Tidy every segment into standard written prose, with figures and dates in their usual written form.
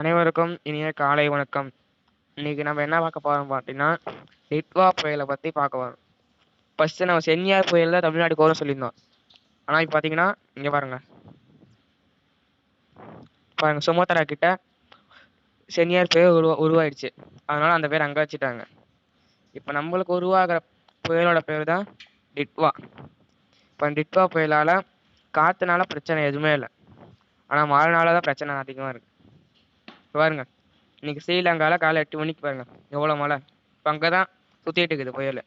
அனைவருக்கும் இனிய காலை வணக்கம். இன்னைக்கு நம்ம என்ன பார்க்க போறோம் பார்த்தீங்கன்னா, டிட்வா புயலை பற்றி பார்க்க வரோம். ஃபர்ஸ்ட் நம்ம சென்னியார் புயல் தான் தமிழ்நாட்டுக்கு வரும் சொல்லியிருந்தோம். ஆனால் இப்போ பார்த்தீங்கன்னா இங்கே பாருங்க சுமத்ரா கிட்ட சென்னியார் புயல் உருவாயிடுச்சு. அதனால அந்த பேர் அங்கே வச்சுட்டாங்க. இப்போ நம்மளுக்கு உருவாகிற புயலோட பேர் தான் டிட்வா. இப்போ டிட்வா புயலால் காற்றுனால பிரச்சனை எதுவுமே இல்லை, ஆனால் மழைனால தான் பிரச்சனை அதிகமாக இருக்குது. பாருங்க, இன்னைக்கு ஸ்ரீலங்காவில் காலை 8 மணிக்கு பாருங்க எவ்வளோ மழை. இப்போ அங்கே தான் சுற்றிட்டு இருக்குது புயல்.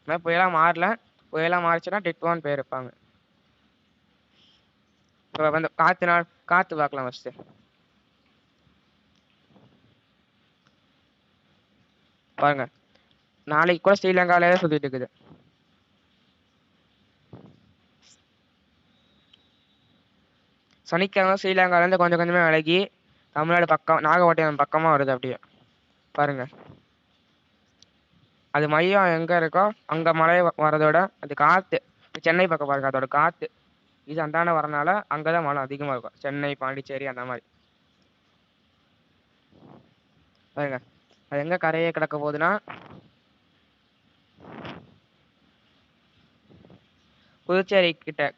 ஆனால் புயலாக மாறல. புயலாக மாறிச்சுன்னா டிட்வான்னு பேர் வைப்பாங்க. இப்போ வந்து காற்று பார்க்கலாம் ஃபஸ்ட்டு. பாருங்க, நாளைக்கு கூட ஸ்ரீலங்காவிலே தான் சுற்றிட்டு இருக்குது. சனிக்கிழமை ஸ்ரீலங்காவிலேருந்து கொஞ்சம் கொஞ்சமாக விலகி தமிழ்நாடு பக்கம் நாகப்பட்டினம் பக்கமாக வருது. அப்படியே பாருங்க, அது மையம் எங்கே இருக்கோ அங்கே மழை வரதோட அது காற்று சென்னை பக்கம் பாருங்க, அதோட காற்று இது அந்தாண்ட வரனால அங்கே தான் மழை அதிகமாக இருக்கும். சென்னை, பாண்டிச்சேரி அந்த மாதிரி பாருங்க. அது எங்கே கரையே கிடக்க போகுதுன்னா புதுச்சேரி கிட்ட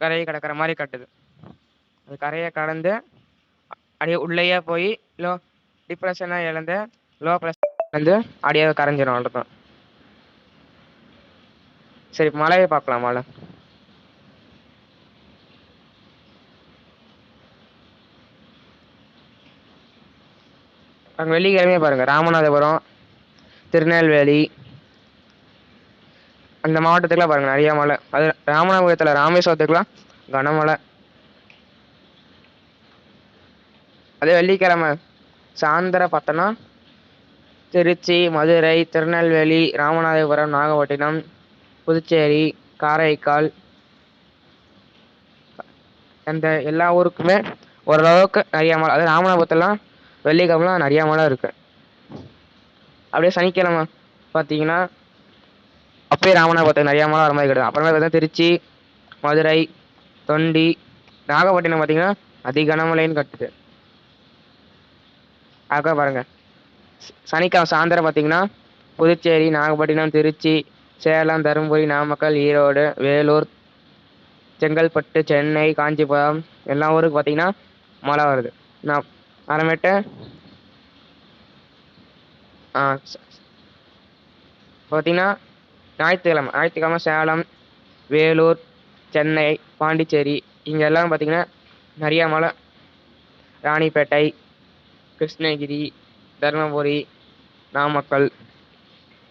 கரையை கிடக்கிற மாதிரி கட்டுது. அது கரையை கடந்து அப்படியே உள்ளேயே போய் டிப்ரெஷனாக இழந்து லோ ப்ரெஷர் வந்து அப்படியே கரைஞ்சிடும். அவ்வளோதான். சரி, மழையை பார்க்கலாம். மழை அங்கே வெள்ளிக்கிழமையே பாருங்கள், ராமநாதபுரம், திருநெல்வேலி அந்த மாவட்டத்துக்குலாம் பாருங்கள் நிறையா மழை. அது ராமநாதபுரத்தில் ராமேஸ்வரத்துக்குலாம் கனமழை. அதே வெள்ளிக்கிழமை சாயந்தரம் பார்த்தோன்னா திருச்சி, மதுரை, திருநெல்வேலி, ராமநாதபுரம், நாகப்பட்டினம், புதுச்சேரி, காரைக்கால் அந்த எல்லா ஊருக்குமே ஓரளவுக்கு நிறையா மழை. அது ராமநாதபுரத்துலாம் வெள்ளிக்கிழமெலாம் நிறையா மழை இருக்குது. அப்படியே சனிக்கிழமை பார்த்தீங்கன்னா அப்பயே ராமநாதபுரத்துக்கு நிறையா மழை வர மாதிரி கிடையாது. அப்புறமே பார்த்தா திருச்சி, மதுரை, தொண்டி, நாகப்பட்டினம் பார்த்தீங்கன்னா அதிக கனமழைன்னு கட்டுது. அதுக்காக பாருங்கள், சனிக்கிழமை சாயந்தரம் பார்த்தீங்கன்னா புதுச்சேரி, நாகப்பட்டினம், திருச்சி, சேலம், தருமபுரி, நாமக்கல், ஈரோடு, வேலூர், செங்கல்பட்டு, சென்னை, காஞ்சிபுரம் எல்லா ஊருக்கு பார்த்தீங்கன்னா மழை வருது. நான் அப்புறமேட்டு பார்த்தீங்கன்னா ஞாயிற்றுக்கிழமை சேலம், வேலூர், சென்னை, பாண்டிச்சேரி இங்கே எல்லாம் பார்த்தீங்கன்னா நிறையா மழை. ராணிப்பேட்டை, கிருஷ்ணகிரி, தருமபுரி, நாமக்கல்.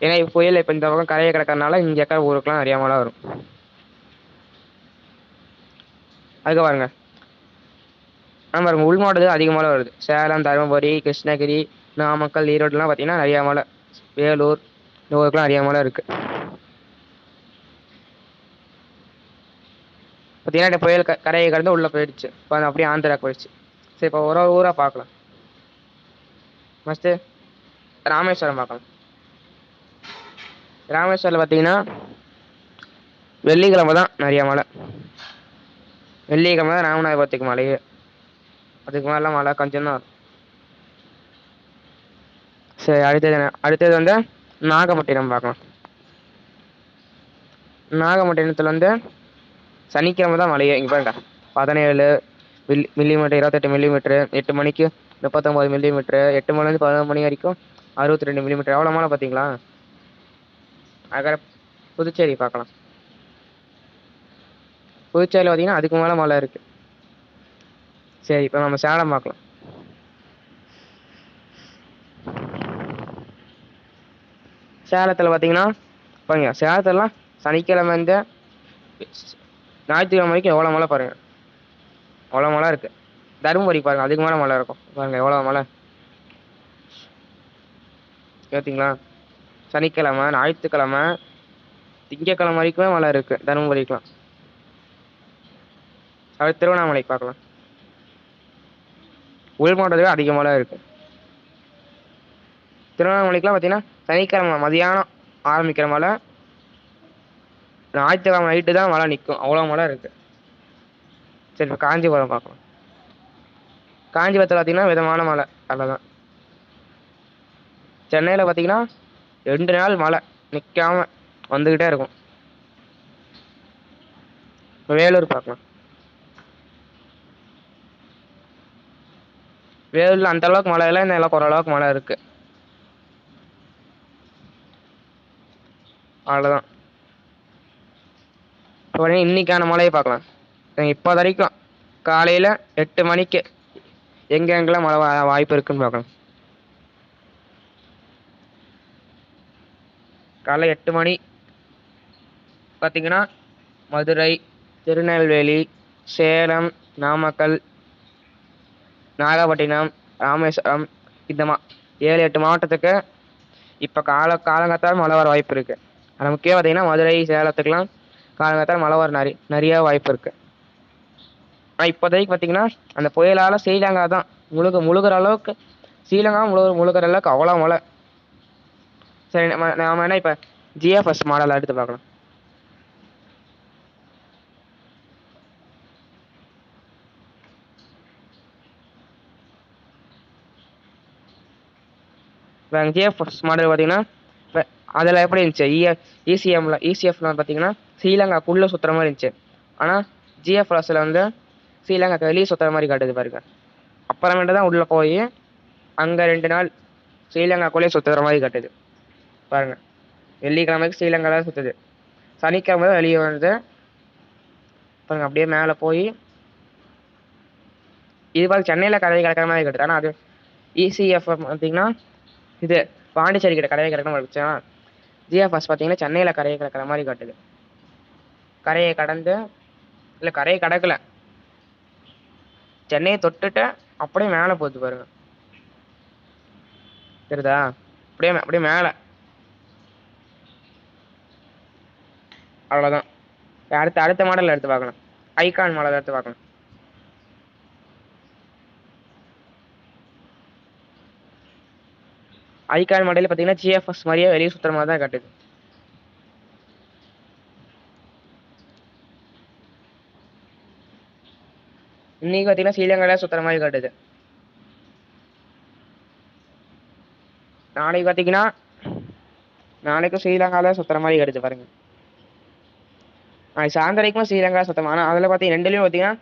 ஏன்னா புயல் இப்போ இந்த பக்கம் கரையை கிடக்கிறதுனால இங்கே இருக்கிற ஊருக்குலாம் நிறையா மழை வரும். அதுக்கு பாருங்க, பாருங்க உள் மாவட்டத்துக்கு அதிக மழை வருது. சேலம், தருமபுரி, கிருஷ்ணகிரி, நாமக்கல், ஈரோடுலாம் பார்த்தீங்கன்னா நிறையா மழை. வேலூர் இந்த ஊருக்குலாம் நிறையா மழை இருக்குது. பார்த்தீங்கன்னா புயல் கரையை கடந்து உள்ளே போயிடுச்சு. இப்போ அப்படியே ஆந்திராவுக்கு போயிடுச்சு. சரி, இப்போ ஒரு ஊராக பார்க்கலாம். ஃபஸ்ட்டு ராமேஸ்வரம் பார்க்கலாம். ராமேஸ்வரில் பார்த்தீங்கன்னா வெள்ளிக்கிழமை தான் நிறையா மழை. வெள்ளிக்கிழமை தான் ராமநாதபுரத்துக்கு மழையே. அதுக்கு மேலாம் மழை கொஞ்சம் தான். சரி, அடுத்தது வந்து நாகப்பட்டினம் பார்க்கலாம். நாகப்பட்டினத்தில் வந்து சனிக்கிழமை தான் மழையே. இங்கே பாருங்க, 17 மில்லிமீட்டர், 28 மில்லிமீட்டரு, 8 மணிக்கு 39 மில்லிமீட்டரு, 8 மணிலேருந்து 11 மணி வரைக்கும் 62 மில்லிமீட்டர். எவ்வளோ மழை பார்த்தீங்களா? அதுக்காக புதுச்சேரி பார்க்கலாம். புதுச்சேரியில் பார்த்தீங்கன்னா அதுக்கு மேலே மழை இருக்குது. சரி, இப்போ நம்ம சேலம் பார்க்கலாம். சேலத்தில் பார்த்தீங்கன்னா பாருங்க, சேலத்திலலாம் சனிக்கிழமை வந்து ஞாயிற்றுக்கிழமை வரைக்கும் எவ்வளோ மழை பாருங்கள். அவ்வளோ மழை இருக்குது. தருமபுரி பாருங்கள், அதுக்கு மேலே மழை இருக்கும். பாருங்கள் எவ்வளோ மழை. பார்த்தீங்களா? சனிக்கிழமை, ஞாயிற்றுக்கிழமை, திங்கக்கிழமை வரைக்குமே மழை இருக்குது தருமபுரிக்கெலாம். அடுத்து திருவண்ணாமலைக்கு பார்க்கலாம். உள் மாவட்டத்துக்கு அதிக மழை இருக்குது. திருவண்ணாமலைக்கெலாம் பார்த்தீங்கன்னா சனிக்கிழமை மதியானம் ஆரம்பிக்கிற மழை, ஞாயிற்றுக்கிழமை நைட்டு தான் மழை நிற்கும். அவ்வளோ மழை இருக்குது. சரி, இப்போ காஞ்சிபுரம் பார்க்கலாம். காஞ்சிபுரத்தில் பார்த்தீங்கன்னா மிதமான மழை அவ்வளோதான். சென்னையில் பார்த்தீங்கன்னா 2 நாள் மழை நிற்காம வந்துக்கிட்டே இருக்கும். வேலூர் பார்க்கலாம். வேலூரில் அந்த அளவுக்கு மழை இல்லை, இந்த அளவுக்கு ஓரளவுக்கு மழை இருக்குது. அவ்வளோதான். இப்போ இன்னைக்கான மழையை பார்க்கலாம். இப்போ வரைக்கும் காலையில் 8 மணிக்கு எங்கெங்கெல்லாம் மழை வாய்ப்பு இருக்குன்னு பார்க்கலாம். காலை 8 மணி பார்த்தீங்கன்னா மதுரை, திருநெல்வேலி, சேலம், நாமக்கல், நாகப்பட்டினம், ராமேஸ்வரம், இந்த 7-8 மாவட்டத்துக்கு இப்போ காலங்காத்தால் மழை வர வாய்ப்பு இருக்குது. ஆனால் முக்கியம் பார்த்தீங்கன்னா மதுரை, சேலத்துக்கெலாம் காலங்காத்தால் மழை வர நிறைய வாய்ப்பு இருக்குது. ஆனால் இப்போதைக்கு பார்த்தீங்கன்னா அந்த புயலால் ஸ்ரீலங்கா தான் முழுகிற அளவுக்கு, ஸ்ரீலங்கா முழுகிற அளவுக்கு அவ்வளோ மழை. சரி, நாம் என்ன இப்போ ஜிஎஃப்எஸ் மாடல் எடுத்து பார்க்கலாம். இப்போ ஜிஎஃப்எஸ் மாடல் பார்த்தீங்கன்னா இப்போ அதில் எப்படி இருந்துச்சு, இசிஎஃப்ல பார்த்தீங்கன்னா ஸ்ரீலங்காக்குள்ளே சுற்றுற மாதிரி இருந்துச்சு. ஆனால் ஜிஎஃப்எஸில் வந்து ஸ்ரீலங்காக்கு வெளியே சுற்றுற மாதிரி காட்டுது பாருங்க. அப்புறமேட்டு தான் உள்ளே போய் அங்கே 2 நாள் ஸ்ரீலங்காக்குள்ளேயே சுற்றுற மாதிரி காட்டுது பாருங்க. வெள்ளிக்கிழமைக்கு ஸ்ரீலங்காவில் சுற்றுது, சனிக்கிழமை தான் வெளியே வருது பாருங்க. அப்படியே மேலே போய் இது பார்த்து சென்னையில் கரையை கிடக்கிற மாதிரி காட்டுது. ஆனால் அது இசிஎஃப் பார்த்தீங்கன்னா இது பாண்டிச்சேரி கிட்ட கரையை கிடக்கிற மாதிரி இருந்துச்சுன்னா, ஜிஎஃப்எஸ் பார்த்தீங்கன்னா சென்னையில் கரையை கிடக்கிற மாதிரி காட்டுது. கரையை கடந்து இல்லை, கரையை கடக்கல, சென்னையை தொட்டுட்டு அப்படியே மேலே போகுது பாருங்க. தெரியுதா? அப்படியே மேலே. அவ்வளோதான். அடுத்த மாடல் எடுத்து பார்க்கலாம். ஐகான் மாடல் எடுத்து பார்க்கலாம். ஐகான் மாடல் பார்த்தீங்கன்னா ஜிஎஃப்எஸ் மாதிரியே வெளியே சுற்றுற மாதிரி தான் காட்டுது. இன்னைக்கு பார்த்தீங்கன்னா ஸ்ரீலங்காவில் சுற்றுற மாதிரி காட்டுது. நாளைக்கு பார்த்தீங்கன்னா நாளைக்கும் ஸ்ரீலங்காவில் சுற்றுற மாதிரி காட்டுது பாருங்க. நாளைக்கு சாயந்தரைக்கும் ஸ்ரீலங்கா சுத்தம். ஆனால் அதில் பார்த்தீங்கன்னா 2லேயும் பார்த்தீங்கன்னா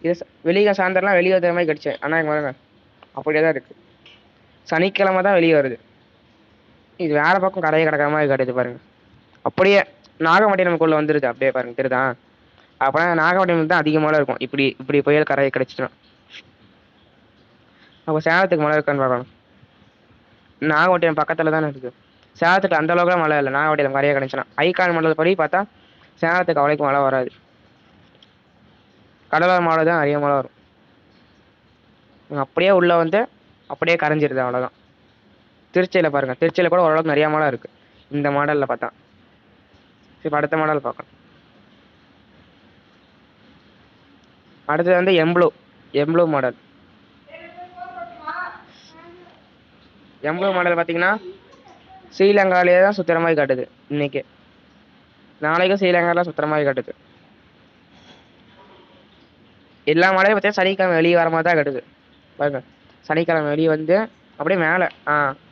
இது வெளியே சாயந்தரம்லாம் வெளியே வர மாதிரி கிடச்சி. ஆனால் இங்கே பாருங்க அப்படியே தான் இருக்குது. சனிக்கிழமை தான் வெளியே வருது. இது வேற பக்கம் கரையை கிடக்கிற மாதிரி காட்டுது பாருங்க. அப்படியே நாகப்பட்டினமுக்குள்ளே வந்துடுது அப்படியே பாருங்க. தெரியுதா? அப்போனா நாகப்பட்டினம் தான் அதிகமாக இருக்கும். இப்படி புயல் கரையை கிடச்சிட்டோம். அப்போ சேலத்துக்கு மழை இருக்கான்னு பார்க்கணும். நாகப்பட்டினம் பக்கத்தில் தானே இருக்குது. சேலத்துக்கு அந்த அளவுக்குலாம் மழை இல்லை. நாகப்பட்டினம் கரையை கிடச்சினா ஐகான் மண்டல் படி பார்த்தா சேலத்துக்கு அவ்வளோக்கு மழை வராது. கடலூர் மாவட்டம் தான் நிறைய மழை வரும். அப்படியே உள்ளே வந்து அப்படியே கரைஞ்சிருது, அவ்வளோதான். திருச்சியில் பாருங்கள், திருச்சியில் கூட ஓரளவுக்கு நிறையா மழை இருக்குது இந்த மாடலில் பார்த்தா. இப்போ அடுத்த மாடல் பார்க்கலாம். அடுத்தது வந்து எம்ப்ளூ மாடல். எம்ப்ளூ மாடல் பார்த்தீங்கன்னா ஸ்ரீலங்காவிலே தான் சுற்றுற மாதிரி காட்டுது. இன்னைக்கு நாளைக்கும் ஸ்ரீலங்காவில் சுற்றுற மாதிரி காட்டுது. எல்லா மழையும் பார்த்தீங்கன்னா சனிக்கிழமை வெளியே வர மாதிரி தான் கட்டுது பாருங்க. சனிக்கிழமை வெளியே வந்து அப்படியே மேலே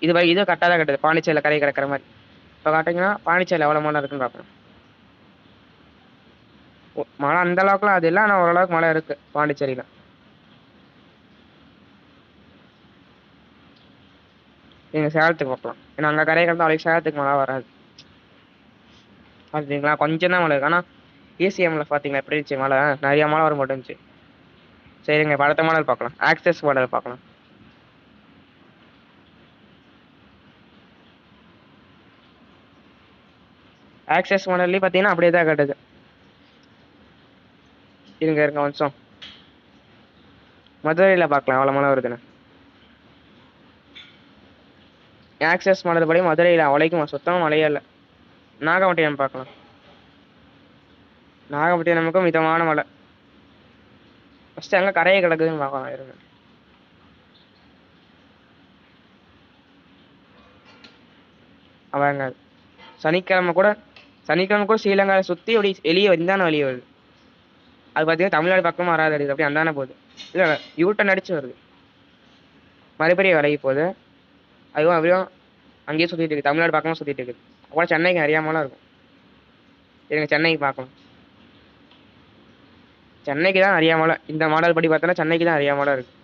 இது கரெக்டாக தான் கட்டுது. பாண்டிச்சேரியில் கரை கிடக்கிற மாதிரி. இப்போ காட்டிங்கன்னா பாண்டிச்சேரியில் எவ்வளோ மழை இருக்குன்னு பார்ப்பேன். மழை அந்த அளவுக்குலாம் அது இல்லை, ஆனால் ஓரளவுக்கு மழை இருக்குது பாண்டிச்சேரியில். நீங்கள் சேலத்துக்கு பார்க்கலாம். ஏன்னா அங்கே கரை கிடந்தா அவ்வளோக்கு சேலத்துக்கு மழை வராது. பார்த்தீங்களா? கொஞ்சம் தான் மழை இருக்குது. ஆனால் ஏசிஎம்மில் பார்த்தீங்களா எப்படி இருந்துச்சு மழை? நிறையா மழை வர மாட்டேங்குச்சு. சரிங்க, இப்போ அடுத்த மாடல் பார்க்கலாம். ஆக்சஸ் மாடல் பார்க்கலாம். ஆக்சஸ் மாடல்லையும் பார்த்தீங்கன்னா அப்படியே தான் கட்டுது. இருங்க கொஞ்சம் மதுரையில் பார்க்கலாம் அவ்வளோ மழை வருதுன்னு. ஆக்சஸ் மாடல் படி மதுரையில் அவ்வளோக்கும் சுத்தமாக மழையே இல்லை. நாகப்பட்டினம் பார்க்கலாம். நாகப்பட்டினமுக்கும் மிதமான மழை. ஃபஸ்ட்டு அங்கே கரையை கிடக்குதுன்னு பார்க்கலாம். இருங்க. அவங்க சனிக்கிழமை கூட ஸ்ரீலங்காவை சுற்றி அப்படி வெளியே வருது. அது பார்த்தீங்கன்னா தமிழ்நாடு பக்கமாக வராது, அடிக்குது அப்படி அந்தானே போகுது. இல்லை யூட்டன் அடிச்சு வருது. மறுபடியும் விலகி போகுது. அதுவும் அப்படியும் அங்கேயே சுற்றிட்டு இருக்குது, தமிழ்நாடு பக்கமாக சுற்றிட்டு இருக்குது. அப்புறம் சென்னைக்கு நிறையா மழை இருக்கும். இருங்க சென்னைக்கு பார்க்கலாம். சென்னைக்கு தான் நிறையா மழை. இந்த மாடல் படி பார்த்தோன்னா சென்னைக்கு தான் நிறையா மழை இருக்குது.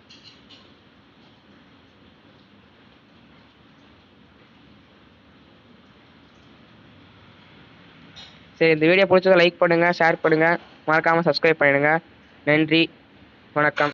சரி, இந்த வீடியோ பிடிச்சதை லைக் பண்ணுங்கள், ஷேர் பண்ணுங்கள், மறக்காமல் சப்ஸ்கிரைப் பண்ணிடுங்க. நன்றி, வணக்கம்.